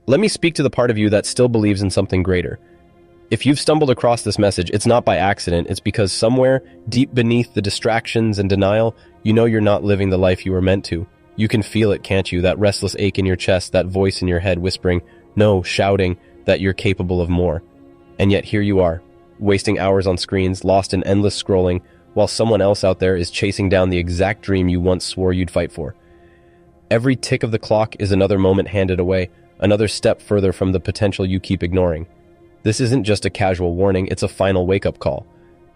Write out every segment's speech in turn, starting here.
Let me speak to the part of you that still believes in something greater. If you've stumbled across this message, it's not by accident. It's because somewhere, deep beneath the distractions and denial, you know you're not living the life you were meant to. You can feel it, can't you? That restless ache in your chest, that voice in your head whispering, no, shouting that you're capable of more. And yet here you are, wasting hours on screens, lost in endless scrolling, while someone else out there is chasing down the exact dream you once swore you'd fight for. Every tick of the clock is another moment handed away, another step further from the potential you keep ignoring. This isn't just a casual warning, it's a final wake-up call.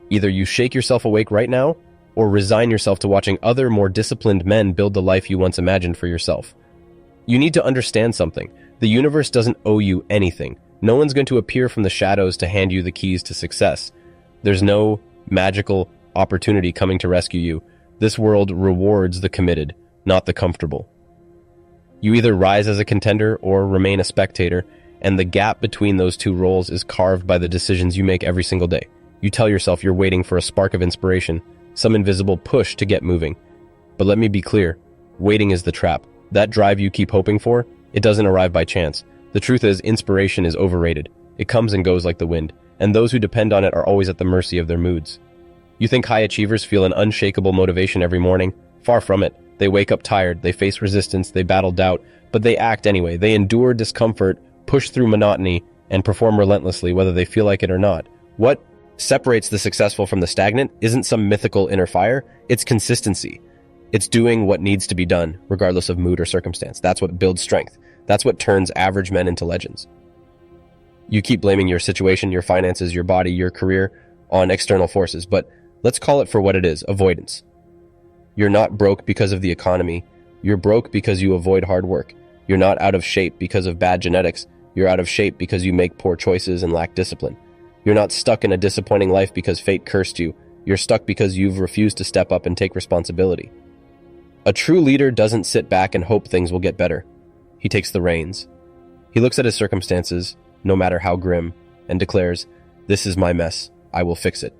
Either you shake yourself awake right now, or resign yourself to watching other, more disciplined men build the life you once imagined for yourself. You need to understand something. The universe doesn't owe you anything. No one's going to appear from the shadows to hand you the keys to success. There's no magical opportunity coming to rescue you. This world rewards the committed, not the comfortable. You either rise as a contender or remain a spectator, and the gap between those two roles is carved by the decisions you make every single day. You tell yourself you're waiting for a spark of inspiration, some invisible push to get moving. But let me be clear, waiting is the trap. That drive you keep hoping for, it doesn't arrive by chance. The truth is, inspiration is overrated. It comes and goes like the wind, and those who depend on it are always at the mercy of their moods. You think high achievers feel an unshakable motivation every morning? Far from it. They wake up tired, they face resistance, they battle doubt, but they act anyway. They endure discomfort, push through monotony, and perform relentlessly whether they feel like it or not. What separates the successful from the stagnant isn't some mythical inner fire, it's consistency. It's doing what needs to be done, regardless of mood or circumstance. That's what builds strength. That's what turns average men into legends. You keep blaming your situation, your finances, your body, your career on external forces, but let's call it for what it is, avoidance. You're not broke because of the economy. You're broke because you avoid hard work. You're not out of shape because of bad genetics. You're out of shape because you make poor choices and lack discipline. You're not stuck in a disappointing life because fate cursed you. You're stuck because you've refused to step up and take responsibility. A true leader doesn't sit back and hope things will get better. He takes the reins. He looks at his circumstances, no matter how grim, and declares, "This is my mess. I will fix it."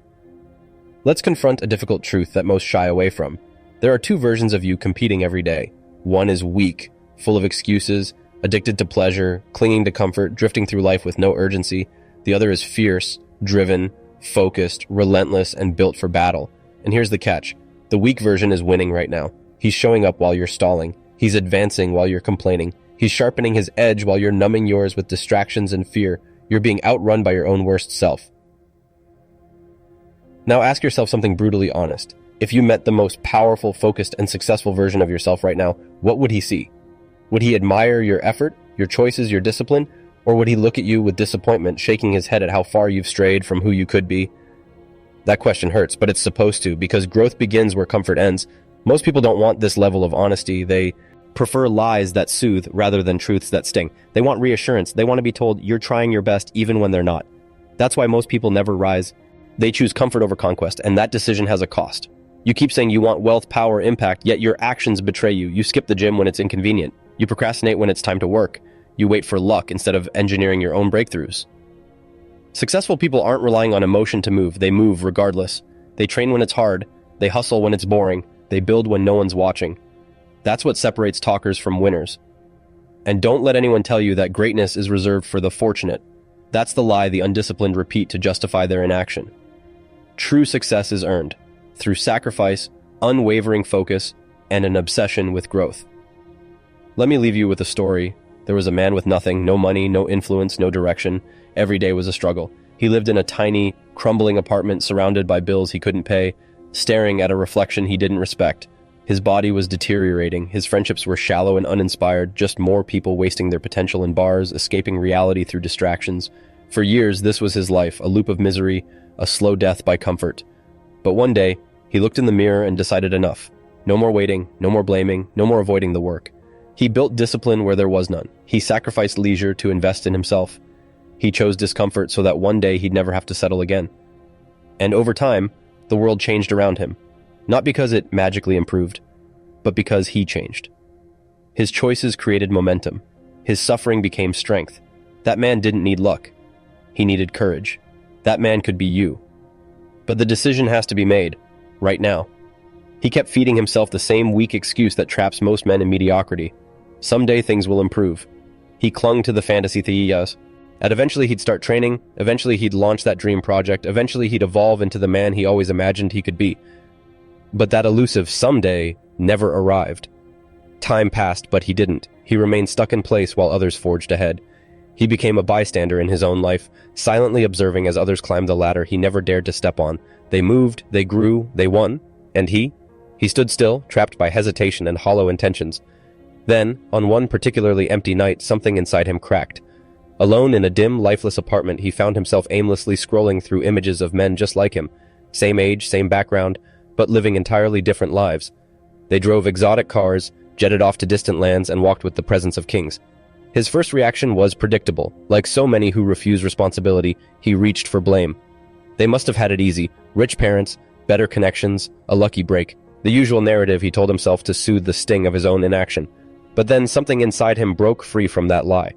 Let's confront a difficult truth that most shy away from. There are two versions of you competing every day. One is weak, full of excuses, addicted to pleasure, clinging to comfort, drifting through life with no urgency. The other is fierce, driven, focused, relentless, and built for battle. And here's the catch. The weak version is winning right now. He's showing up while you're stalling. He's advancing while you're complaining. He's sharpening his edge while you're numbing yours with distractions and fear. You're being outrun by your own worst self. Now ask yourself something brutally honest. If you met the most powerful, focused, and successful version of yourself right now, what would he see? Would he admire your effort, your choices, your discipline? Or would he look at you with disappointment, shaking his head at how far you've strayed from who you could be? That question hurts, but it's supposed to, because growth begins where comfort ends. Most people don't want this level of honesty. They prefer lies that soothe rather than truths that sting. They want reassurance. They want to be told you're trying your best even when they're not. That's why most people never rise. They choose comfort over conquest, and that decision has a cost. You keep saying you want wealth, power, impact, yet your actions betray you. You skip the gym when it's inconvenient. You procrastinate when it's time to work. You wait for luck instead of engineering your own breakthroughs. Successful people aren't relying on emotion to move. They move regardless. They train when it's hard. They hustle when it's boring. They build when no one's watching. That's what separates talkers from winners. And don't let anyone tell you that greatness is reserved for the fortunate. That's the lie the undisciplined repeat to justify their inaction. True success is earned through sacrifice, unwavering focus, and an obsession with growth. Let me leave you with a story. There was a man with nothing, no money, no influence, no direction. Every day was a struggle. He lived in a tiny, crumbling apartment surrounded by bills he couldn't pay, staring at a reflection he didn't respect. His body was deteriorating. His friendships were shallow and uninspired, just more people wasting their potential in bars, escaping reality through distractions. For years, this was his life, a loop of misery, a slow death by comfort. But one day, he looked in the mirror and decided enough. No more waiting, no more blaming, no more avoiding the work. He built discipline where there was none. He sacrificed leisure to invest in himself. He chose discomfort so that one day he'd never have to settle again. And over time, the world changed around him. Not because it magically improved, but because he changed. His choices created momentum. His suffering became strength. That man didn't need luck. He needed courage. That man could be you. But the decision has to be made, right now. He kept feeding himself the same weak excuse that traps most men in mediocrity. Someday things will improve. He clung to the fantasy theas. And eventually he'd start training, eventually he'd launch that dream project, eventually he'd evolve into the man he always imagined he could be. But that elusive someday never arrived. Time passed, but he didn't. He remained stuck in place while others forged ahead. He became a bystander in his own life, silently observing as others climbed the ladder he never dared to step on. They moved, they grew, they won. And he? He stood still, trapped by hesitation and hollow intentions. Then, on one particularly empty night, something inside him cracked. Alone in a dim, lifeless apartment, he found himself aimlessly scrolling through images of men just like him. Same age, same background, but living entirely different lives. They drove exotic cars, jetted off to distant lands, and walked with the presence of kings. His first reaction was predictable. Like so many who refuse responsibility, he reached for blame. They must have had it easy. Rich parents, better connections, a lucky break. The usual narrative, he told himself, to soothe the sting of his own inaction. But then something inside him broke free from that lie.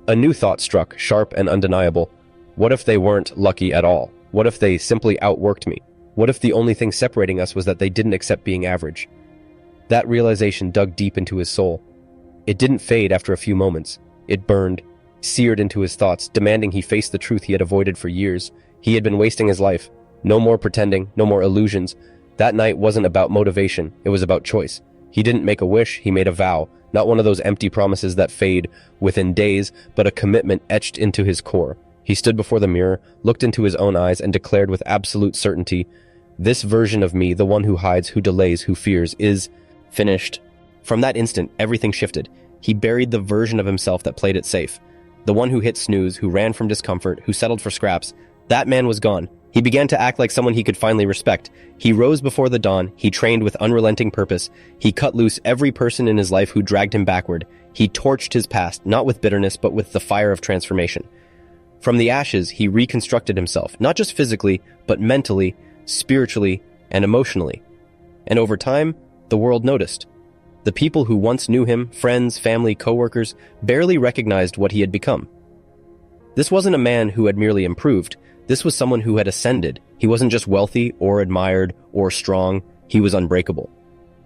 A new thought struck, sharp and undeniable. What if they weren't lucky at all? What if they simply outworked me? What if the only thing separating us was that they didn't accept being average? That realization dug deep into his soul. It didn't fade after a few moments. It burned, seared into his thoughts, demanding he face the truth he had avoided for years. He had been wasting his life. No more pretending, no more illusions. That night wasn't about motivation, it was about choice. He didn't make a wish, he made a vow. Not one of those empty promises that fade within days, but a commitment etched into his core. He stood before the mirror, looked into his own eyes, and declared with absolute certainty, "This version of me, the one who hides, who delays, who fears, is finished." From that instant, everything shifted. He buried the version of himself that played it safe. The one who hit snooze, who ran from discomfort, who settled for scraps. That man was gone. He began to act like someone he could finally respect. He rose before the dawn. He trained with unrelenting purpose. He cut loose every person in his life who dragged him backward. He torched his past, not with bitterness, but with the fire of transformation. From the ashes, he reconstructed himself, not just physically, but mentally, spiritually, and emotionally. And over time, the world noticed. The people who once knew him, friends, family, coworkers, barely recognized what he had become. This wasn't a man who had merely improved. This was someone who had ascended. He wasn't just wealthy or admired or strong. He was unbreakable.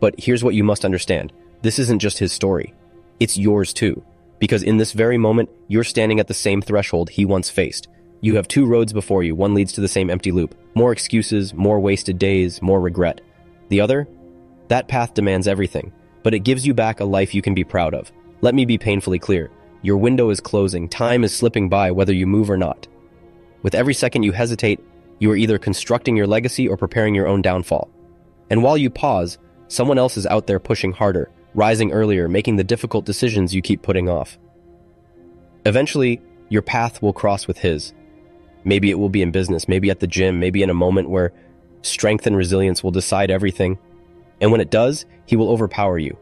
But here's what you must understand. This isn't just his story. It's yours too. Because in this very moment, you're standing at the same threshold he once faced. You have two roads before you. One leads to the same empty loop. More excuses, more wasted days, more regret. The other? That path demands everything. But it gives you back a life you can be proud of. Let me be painfully clear. Your window is closing. Time is slipping by whether you move or not. With every second you hesitate, you are either constructing your legacy or preparing your own downfall. And while you pause, someone else is out there pushing harder, rising earlier, making the difficult decisions you keep putting off. Eventually, your path will cross with his. Maybe it will be in business, maybe at the gym, maybe in a moment where strength and resilience will decide everything. And when it does, he will overpower you.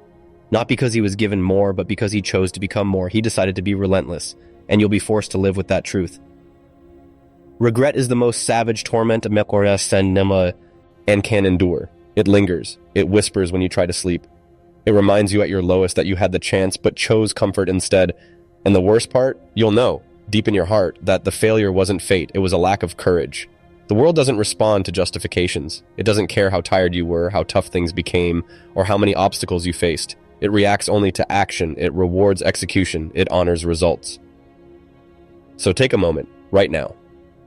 Not because he was given more, but because he chose to become more. He decided to be relentless, and you'll be forced to live with that truth. Regret is the most savage torment and can endure. It lingers. It whispers when you try to sleep. It reminds you at your lowest that you had the chance but chose comfort instead. And the worst part, you'll know, deep in your heart, that the failure wasn't fate, it was a lack of courage. The world doesn't respond to justifications. It doesn't care how tired you were, how tough things became, or how many obstacles you faced. It reacts only to action. It rewards execution. It honors results. So take a moment, right now.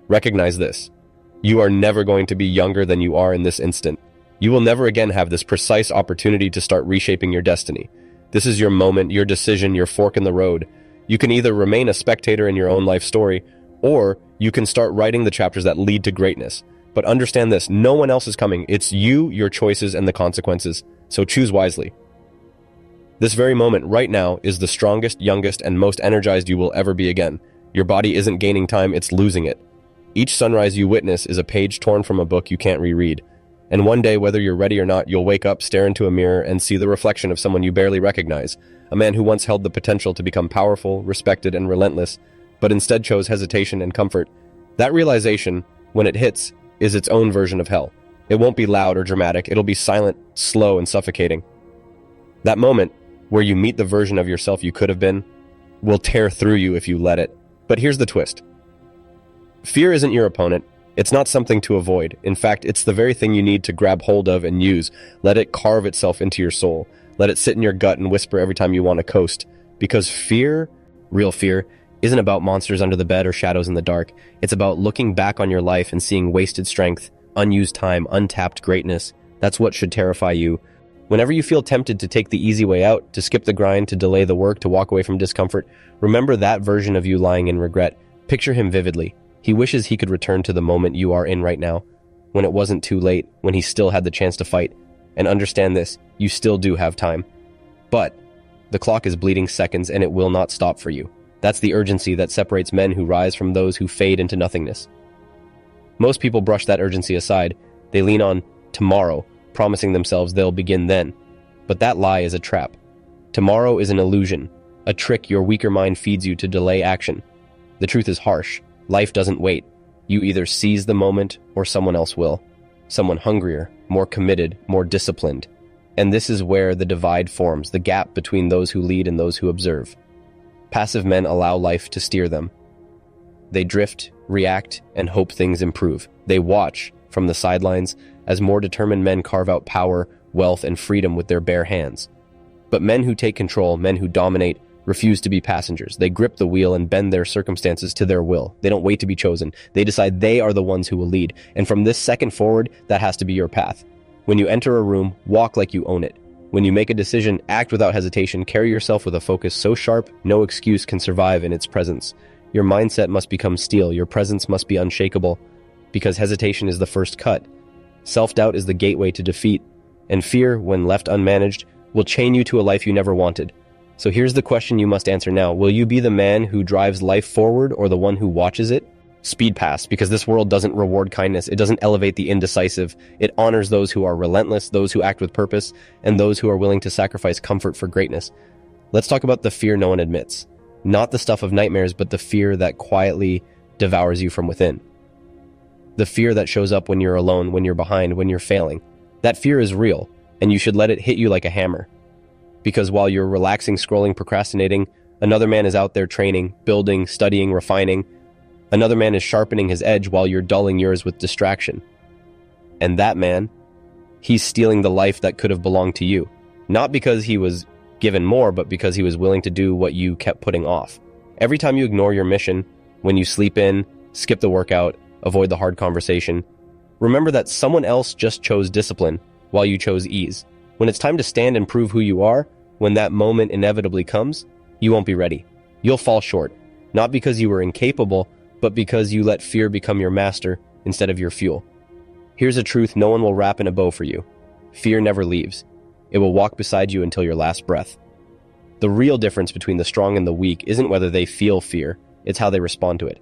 Recognize this. You are never going to be younger than you are in this instant. You will never again have this precise opportunity to start reshaping your destiny. This is your moment, your decision, your fork in the road. You can either remain a spectator in your own life story, or you can start writing the chapters that lead to greatness. But understand this, no one else is coming. It's you, your choices, and the consequences. So choose wisely. This very moment, right now, is the strongest, youngest, and most energized you will ever be again. Your body isn't gaining time, it's losing it. Each sunrise you witness is a page torn from a book you can't reread. And one day, whether you're ready or not, you'll wake up, stare into a mirror, and see the reflection of someone you barely recognize. A man who once held the potential to become powerful, respected, and relentless, but instead chose hesitation and comfort. That realization, when it hits, is its own version of hell. It won't be loud or dramatic, it'll be silent, slow, and suffocating. That moment, where you meet the version of yourself you could have been, will tear through you if you let it. But here's the twist. Fear isn't your opponent. It's not something to avoid. In fact, it's the very thing you need to grab hold of and use. Let it carve itself into your soul. Let it sit in your gut and whisper every time you want to coast. Because fear Real fear isn't about monsters under the bed or shadows in the dark. It's about looking back on your life and seeing wasted strength, unused time, untapped greatness. That's what should terrify you. Whenever you feel tempted to take the easy way out, to skip the grind, to delay the work, to walk away from discomfort, remember that version of you lying in regret. Picture him vividly. He wishes he could return to the moment you are in right now, when it wasn't too late, when he still had the chance to fight. And understand this, you still do have time. But the clock is bleeding seconds and it will not stop for you. That's the urgency that separates men who rise from those who fade into nothingness. Most people brush that urgency aside. They lean on tomorrow, promising themselves they'll begin then. But that lie is a trap. Tomorrow is an illusion, a trick your weaker mind feeds you to delay action. The truth is harsh. Life doesn't wait. You either seize the moment or someone else will. Someone hungrier, more committed, more disciplined. And this is where the divide forms, the gap between those who lead and those who observe. Passive men allow life to steer them. They drift, react, and hope things improve. They watch from the sidelines as more determined men carve out power, wealth, and freedom with their bare hands. But men who take control, men who dominate, refuse to be passengers. They grip the wheel and bend their circumstances to their will. They don't wait to be chosen. They decide they are the ones who will lead. And from this second forward, that has to be your path. When you enter a room, walk like you own it. When you make a decision, act without hesitation. Carry yourself with a focus so sharp, no excuse can survive in its presence. Your mindset must become steel. Your presence must be unshakable, because hesitation is the first cut. Self-doubt is the gateway to defeat, and fear, when left unmanaged, will chain you to a life you never wanted. So here's the question you must answer now. Will you be the man who drives life forward or the one who watches it? Speed past, because this world doesn't reward kindness. It doesn't elevate the indecisive. It honors those who are relentless, those who act with purpose, and those who are willing to sacrifice comfort for greatness. Let's talk about the fear no one admits. Not the stuff of nightmares, but the fear that quietly devours you from within. The fear that shows up when you're alone, when you're behind, when you're failing. That fear is real, and you should let it hit you like a hammer. Because while you're relaxing, scrolling, procrastinating, another man is out there training, building, studying, refining. Another man is sharpening his edge while you're dulling yours with distraction. And that man, he's stealing the life that could have belonged to you. Not because he was given more, but because he was willing to do what you kept putting off. Every time you ignore your mission, when you sleep in, skip the workout, avoid the hard conversation, remember that someone else just chose discipline while you chose ease. When it's time to stand and prove who you are, when that moment inevitably comes, you won't be ready. You'll fall short, not because you were incapable, but because you let fear become your master instead of your fuel. Here's a truth no one will wrap in a bow for you. Fear never leaves. It will walk beside you until your last breath. The real difference between the strong and the weak isn't whether they feel fear, it's how they respond to it.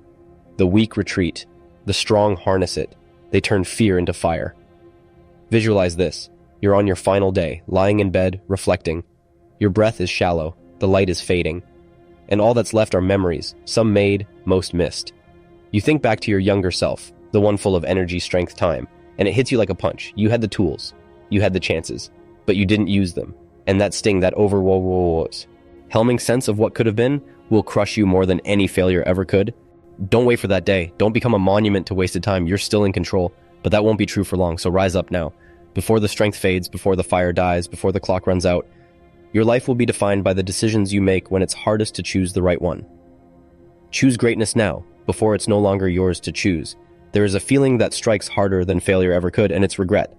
The weak retreat. The strong harness it. They turn fear into fire. Visualize this. You're on your final day, lying in bed, reflecting. Your breath is shallow, the light is fading, and all that's left are memories, some made, most missed. You think back to your younger self, the one full of energy, strength, time, and it hits you like a punch. You had the tools, you had the chances, but you didn't use them. And that sting, that overwhelming sense of what could have been, will crush you more than any failure ever could. Don't wait for that day. Don't become a monument to wasted time. You're still in control, but that won't be true for long, so rise up now. Before the strength fades, before the fire dies, before the clock runs out, your life will be defined by the decisions you make when it's hardest to choose the right one. Choose greatness now, before it's no longer yours to choose. There is a feeling that strikes harder than failure ever could, and it's regret.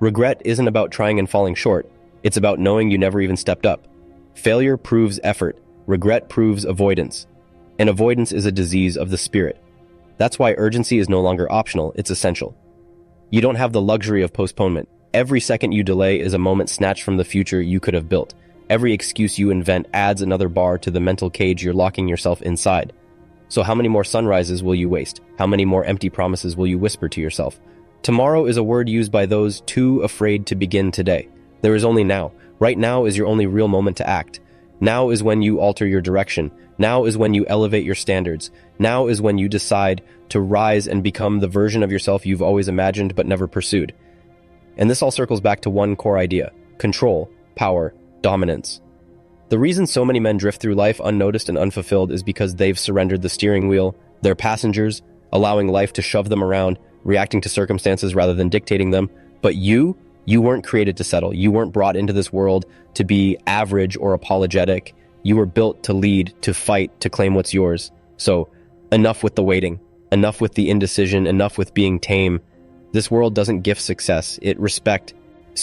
Regret isn't about trying and falling short. It's about knowing you never even stepped up. Failure proves effort. Regret proves avoidance. And avoidance is a disease of the spirit. That's why urgency is no longer optional, it's essential. You don't have the luxury of postponement. Every second you delay is a moment snatched from the future you could have built. Every excuse you invent adds another bar to the mental cage you're locking yourself inside. So how many more sunrises will you waste? How many more empty promises will you whisper to yourself? Tomorrow is a word used by those too afraid to begin today. There is only now. Right now is your only real moment to act. Now is when you alter your direction. Now is when you elevate your standards. Now is when you decide to rise and become the version of yourself you've always imagined but never pursued. And this all circles back to one core idea: control, power, dominance. The reason so many men drift through life unnoticed and unfulfilled is because they've surrendered the steering wheel. They're passengers, allowing life to shove them around, reacting to circumstances rather than dictating them. But you weren't created to settle. You weren't brought into this world to be average or apologetic. You were built to lead, to fight, to claim what's yours. So, enough with the waiting. Enough with the indecision. Enough with being tame. This world doesn't gift success. It respects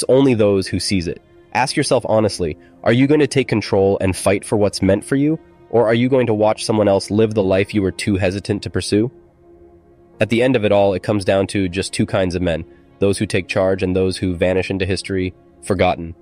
only those who seize it. Ask yourself honestly, are you going to take control and fight for what's meant for you? Or are you going to watch someone else live the life you were too hesitant to pursue? At the end of it all, it comes down to just two kinds of men. Those who take charge and those who vanish into history, forgotten.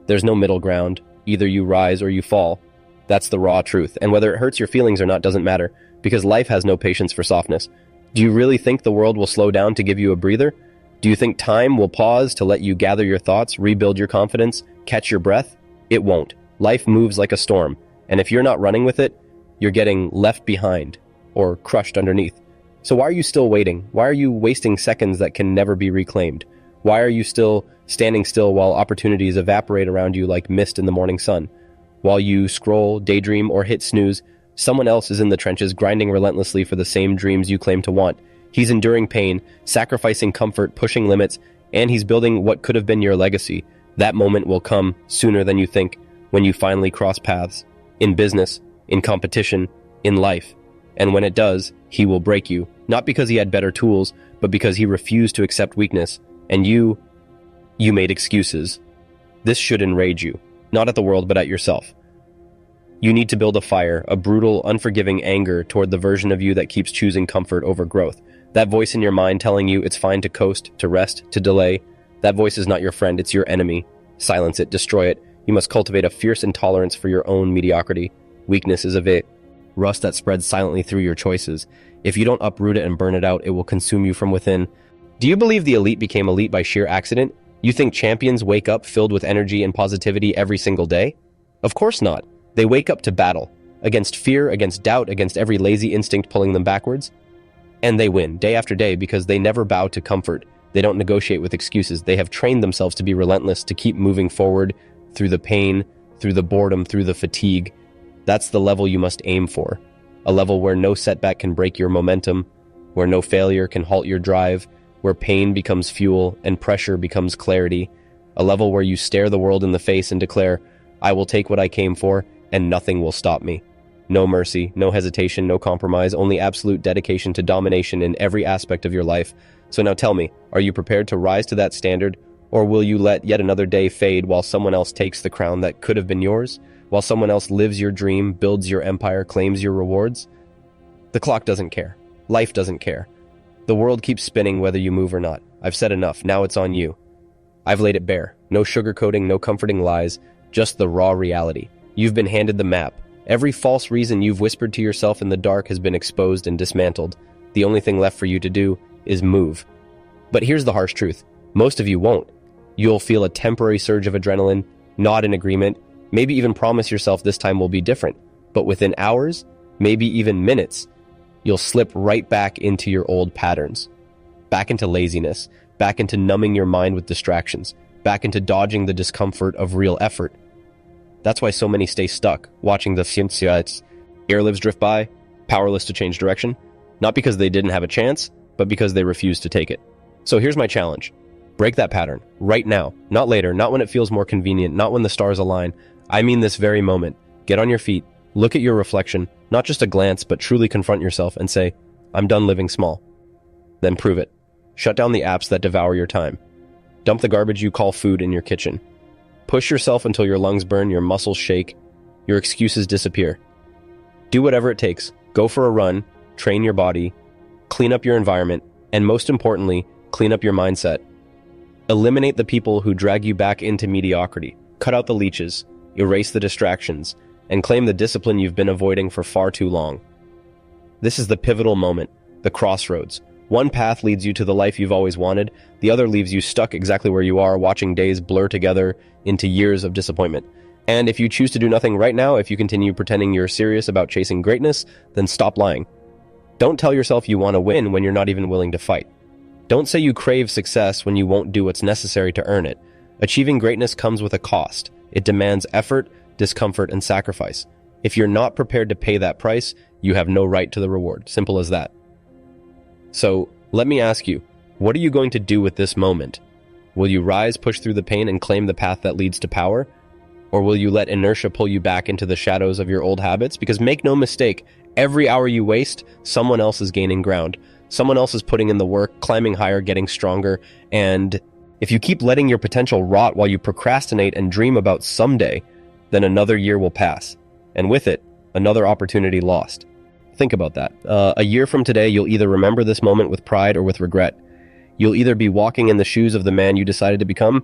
There's no middle ground. Either you rise or you fall. That's the raw truth. And whether it hurts your feelings or not doesn't matter, because life has no patience for softness. Do you really think the world will slow down to give you a breather? Do you think time will pause to let you gather your thoughts, rebuild your confidence, catch your breath? It won't. Life moves like a storm, and if you're not running with it, you're getting left behind or crushed underneath. So why are you still waiting? Why are you wasting seconds that can never be reclaimed? Why are you still standing still while opportunities evaporate around you like mist in the morning sun? While you scroll, daydream, or hit snooze, someone else is in the trenches grinding relentlessly for the same dreams you claim to want. He's enduring pain, sacrificing comfort, pushing limits, and he's building what could have been your legacy. That moment will come sooner than you think when you finally cross paths. In business, in competition, in life. And when it does, he will break you. Not because he had better tools, but because he refused to accept weakness. And you made excuses. This should enrage you. Not at the world, but at yourself. You need to build a fire, a brutal, unforgiving anger toward the version of you that keeps choosing comfort over growth. That voice in your mind telling you it's fine to coast, to rest, to delay. That voice is not your friend, it's your enemy. Silence it, destroy it. You must cultivate a fierce intolerance for your own mediocrity. Weakness is a rust that spreads silently through your choices. If you don't uproot it and burn it out, it will consume you from within. Do you believe the elite became elite by sheer accident? You think champions wake up filled with energy and positivity every single day? Of course not. They wake up to battle, against fear, against doubt, against every lazy instinct pulling them backwards. And they win, day after day, because they never bow to comfort. They don't negotiate with excuses. They have trained themselves to be relentless, to keep moving forward through the pain, through the boredom, through the fatigue. That's the level you must aim for. A level where no setback can break your momentum, where no failure can halt your drive, where pain becomes fuel and pressure becomes clarity. A level where you stare the world in the face and declare, I will take what I came for, and nothing will stop me. No mercy, no hesitation, no compromise, only absolute dedication to domination in every aspect of your life. So now tell me, are you prepared to rise to that standard, or will you let yet another day fade while someone else takes the crown that could have been yours? While someone else lives your dream, builds your empire, claims your rewards? The clock doesn't care. Life doesn't care. The world keeps spinning whether you move or not. I've said enough, now it's on you. I've laid it bare. No sugarcoating, no comforting lies, just the raw reality. You've been handed the map. Every false reason you've whispered to yourself in the dark has been exposed and dismantled. The only thing left for you to do is move. But here's the harsh truth. Most of you won't. You'll feel a temporary surge of adrenaline, nod in agreement, maybe even promise yourself this time will be different. But within hours, maybe even minutes, you'll slip right back into your old patterns. Back into laziness, back into numbing your mind with distractions, back into dodging the discomfort of real effort. That's why so many stay stuck, watching the airlifts drift by, powerless to change direction, not because they didn't have a chance, but because they refused to take it. So here's my challenge. Break that pattern, right now, not later, not when it feels more convenient, not when the stars align. I mean this very moment. Get on your feet, look at your reflection, not just a glance, but truly confront yourself and say, I'm done living small. Then prove it. Shut down the apps that devour your time. Dump the garbage you call food in your kitchen. Push yourself until your lungs burn, your muscles shake, your excuses disappear. Do whatever it takes. Go for a run, train your body, clean up your environment, and most importantly, clean up your mindset. Eliminate the people who drag you back into mediocrity. Cut out the leeches, erase the distractions, and claim the discipline you've been avoiding for far too long. This is the pivotal moment, the crossroads. One path leads you to the life you've always wanted, the other leaves you stuck exactly where you are, watching days blur together into years of disappointment. And if you choose to do nothing right now, if you continue pretending you're serious about chasing greatness, then stop lying. Don't tell yourself you want to win when you're not even willing to fight. Don't say you crave success when you won't do what's necessary to earn it. Achieving greatness comes with a cost. It demands effort, discomfort, and sacrifice. If you're not prepared to pay that price, you have no right to the reward. Simple as that. So, let me ask you, what are you going to do with this moment? Will you rise, push through the pain, and claim the path that leads to power? Or will you let inertia pull you back into the shadows of your old habits? Because make no mistake, every hour you waste, someone else is gaining ground. Someone else is putting in the work, climbing higher, getting stronger. And if you keep letting your potential rot while you procrastinate and dream about someday, then another year will pass. And with it, another opportunity lost. Think about that. A year from today, you'll either remember this moment with pride or with regret. You'll either be walking in the shoes of the man you decided to become,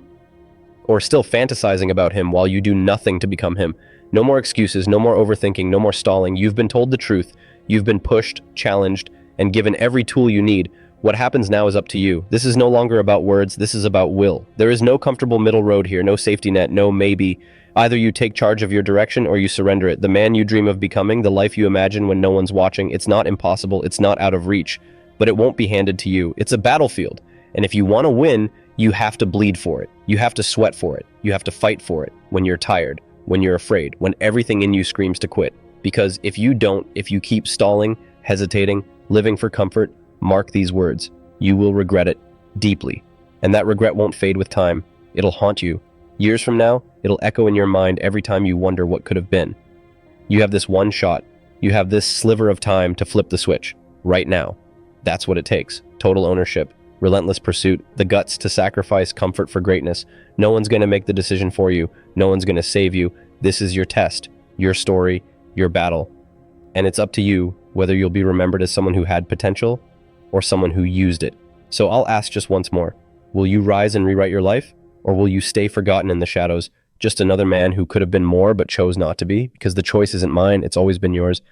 or still fantasizing about him while you do nothing to become him. No more excuses, no more overthinking, no more stalling. You've been told the truth. You've been pushed, challenged, and given every tool you need. What happens now is up to you. This is no longer about words, this is about will. There is no comfortable middle road here, no safety net, no maybe. Either you take charge of your direction or you surrender it. The man you dream of becoming, the life you imagine when no one's watching, it's not impossible, it's not out of reach, but it won't be handed to you. It's a battlefield, and if you want to win, you have to bleed for it. You have to sweat for it. You have to fight for it when you're tired, when you're afraid, when everything in you screams to quit. Because if you don't, if you keep stalling, hesitating, living for comfort, mark these words. You will regret it deeply. And that regret won't fade with time. It'll haunt you. Years from now, it'll echo in your mind every time you wonder what could have been. You have this one shot. You have this sliver of time to flip the switch. Right now. That's what it takes. Total ownership. Relentless pursuit. The guts to sacrifice comfort for greatness. No one's going to make the decision for you. No one's going to save you. This is your test. Your story. Your battle. And it's up to you whether you'll be remembered as someone who had potential or someone who used it. So I'll ask just once more. Will you rise and rewrite your life? Or will you stay forgotten in the shadows, just another man who could have been more but chose not to be? Because the choice isn't mine, it's always been yours.